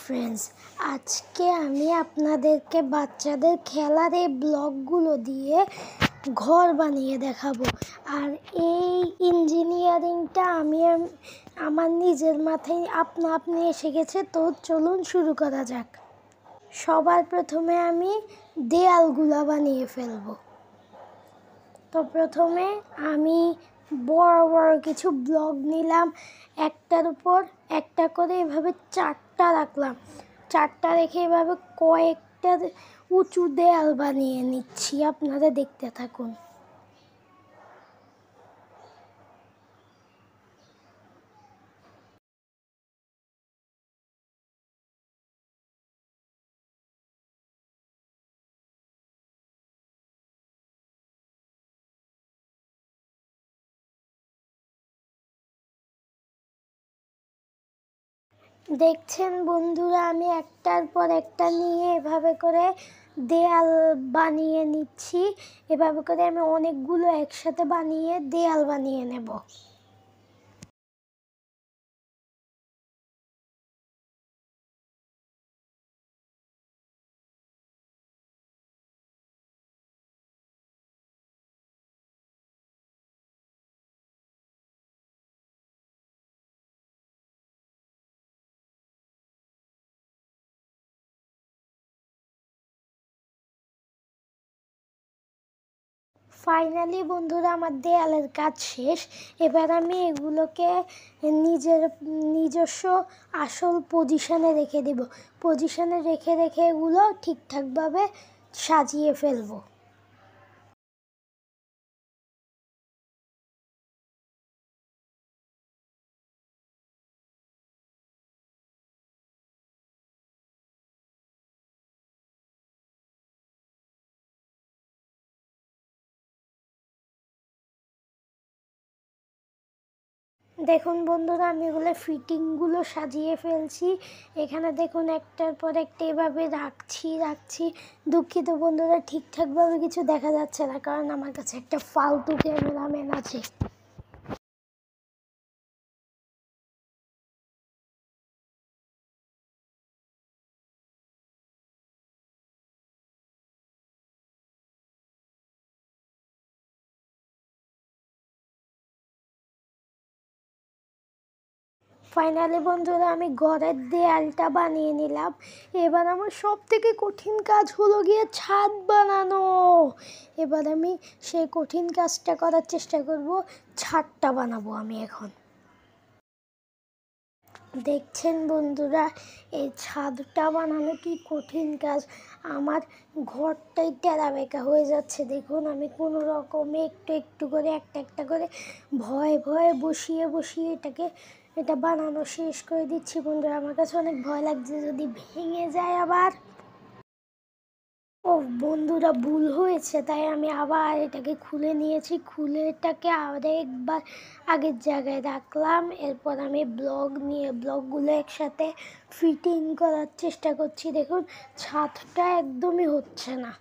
Friends, আজকে আমি আপনাদেরকে বাচ্চাদের খেলার এই ব্লকগুলো দিয়ে ঘর বানিয়ে দেখাবো। আর এই ইঞ্জিনিয়ারিংটা আমি আমার নিজের মাথায় আপনি এসে গেছে। তো চলুন শুরু করা যাক। সবার প্রথমে আমি দেয়ালগুলো বানিয়ে ফেলবো। তো প্রথমে আমি বড় বড় কিছু ব্লক নিলাম, একটার উপর একটা করে এভাবে চারটা রাখলাম। চারটা রেখে এভাবে কয়েকটা উঁচু দেয়াল বানিয়ে নিচ্ছি, আপনারা দেখতে থাকুন। দেখছেন বন্ধুরা, আমি একটার পর একটা নিয়ে এভাবে করে দেয়াল বানিয়ে নিচ্ছি। এভাবে করে আমি অনেকগুলো একসাথে বানিয়ে দেয়াল বানিয়ে নেব। ফাইনালি বন্ধুরা, আমার দেয়ালের কাজ শেষ। এবার আমি এগুলোকে নিজস্ব আসল পজিশনে রেখে দেব। পজিশনে রেখে রেখে এগুলো ঠিকঠাকভাবে সাজিয়ে ফেলবো। দেখুন বন্ধুরা, আমি এগুলো ফিটিংগুলো সাজিয়ে ফেলছি। এখানে দেখুন একটার পর একটা এভাবে রাখছি। দুঃখিত বন্ধুরা, ঠিকঠাকভাবে কিছু দেখা যাচ্ছে না, কারণ আমার কাছে একটা ফালতু ক্যামেরাম্যান আছে। ফাইনালি বন্ধুরা, আমি ঘরের দেয়ালটা বানিয়ে নিলাম। এবার আমার সব থেকে কঠিন কাজ হলো গিয়ে ছাদ বানানো। এবার আমি সেই কঠিন কাজটা করার চেষ্টা করব। ছাদটা বানাবো আমি এখন। দেখছেন বন্ধুরা, এই ছাদটা বানানো কি কঠিন কাজ। আমার ঘরটাই টেরা বেঁকা হয়ে যাচ্ছে। দেখুন, আমি কোনো রকমে একটু একটু করে একটা একটা করে ভয়ে ভয়ে বসিয়ে এটা বানানো শেষ করে দিচ্ছি। বন্ধুরা, আমার কাছে অনেক ভয় লাগছে যদি ভেঙে যায় আবার। ও বন্ধুরা, ভুল হয়েছে, তাই আমি আবার এটাকে খুলে নিয়েছি। খুলে এটাকে আরেকবার আগের জায়গায় রাখলাম। এরপর আমি ব্লকগুলো একসাথে ফিটিং করার চেষ্টা করছি। দেখুন, ছাদটা একদমই হচ্ছে না।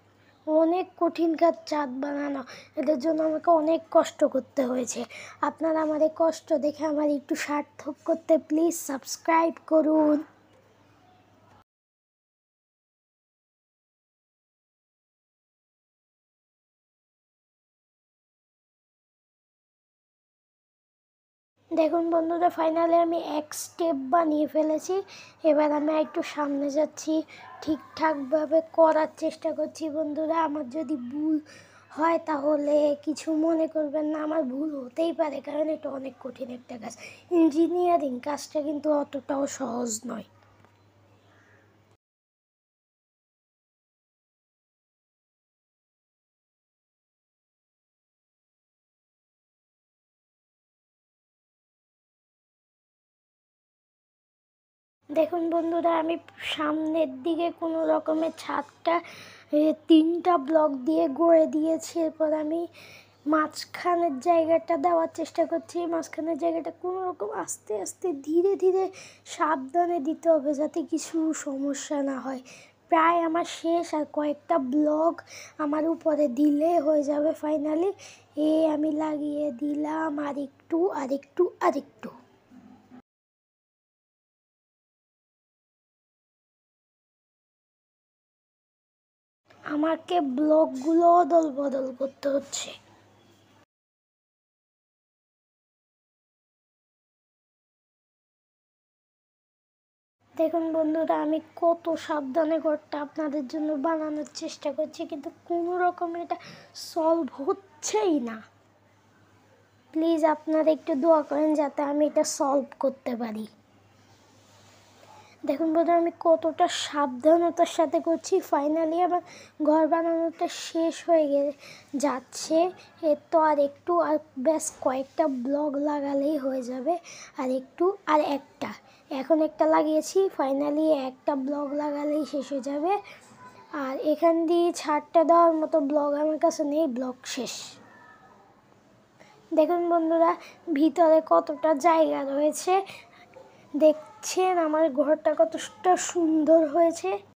অনেক কঠিন কাজ ছাদ বানানো। এটার জন্য আমাকে অনেক কষ্ট করতে হয়েছে। আপনারা আমার এই কষ্ট দেখে আমার একটু সার্থক করতে প্লিজ সাবস্ক্রাইব করুন। দেখুন বন্ধুরা, ফাইনালি আমি এক স্টেপ বানিয়ে ফেলেছি। এবার আমি একটু সামনে যাচ্ছি, ঠিকঠাকভাবে করার চেষ্টা করছি। বন্ধুরা, আমার যদি ভুল হয় তাহলে কিছু মনে করবেন না, আমার ভুল হতেই পারে, কারণ এটা অনেক কঠিন একটা কাজ। ইঞ্জিনিয়ারিং কাজটা কিন্তু অতটাও সহজ নয়। দেখুন বন্ধুরা, আমি সামনের দিকে কোনো রকমের ছাদটা 3টা ব্লক দিয়ে গড়ে দিয়েছি। এরপর আমি মাঝখানের জায়গাটা দেওয়ার চেষ্টা করছি। মাঝখানের জায়গাটা কোনো রকম আস্তে আস্তে ধীরে ধীরে সাবধানে দিতে হবে, যাতে কিছু সমস্যা না হয়। প্রায় আমার শেষ, আর কয়েকটা ব্লক আমার উপরে দিলে হয়ে যাবে ফাইনালি। আমি লাগিয়ে দিলাম আরেকটু। আমাকে ব্লকগুলো অদল বদল করতে হচ্ছে। দেখুন বন্ধুরা, আমি কত সাবধানে ঘরটা আপনাদের জন্য বানানোর চেষ্টা করছি, কিন্তু কোনো রকমে এটা সলভ হচ্ছেই না। প্লিজ আপনারা একটু দোয়া করেন যাতে আমি এটা সলভ করতে পারি। দেখুন বন্ধুরা, আমি কতটা সাবধানতার সাথে করছি। ফাইনালি আমার ঘর বানানোটা শেষ হয়ে যাচ্ছে। এর তো আর একটু, আর ব্যাস কয়েকটা ব্লক লাগালেই হয়ে যাবে। আর একটা এখন একটা লাগিয়েছি, ফাইনালি একটা ব্লক লাগালেই শেষ হয়ে যাবে। আর এখান দিয়ে ছাদটা দেওয়ার মতো ব্লক আমার কাছে নেই, ব্লক শেষ। দেখুন বন্ধুরা, ভিতরে কতটা জায়গা রয়েছে। দেখছেন আমার ঘরটা কতটা সুন্দর হয়েছে।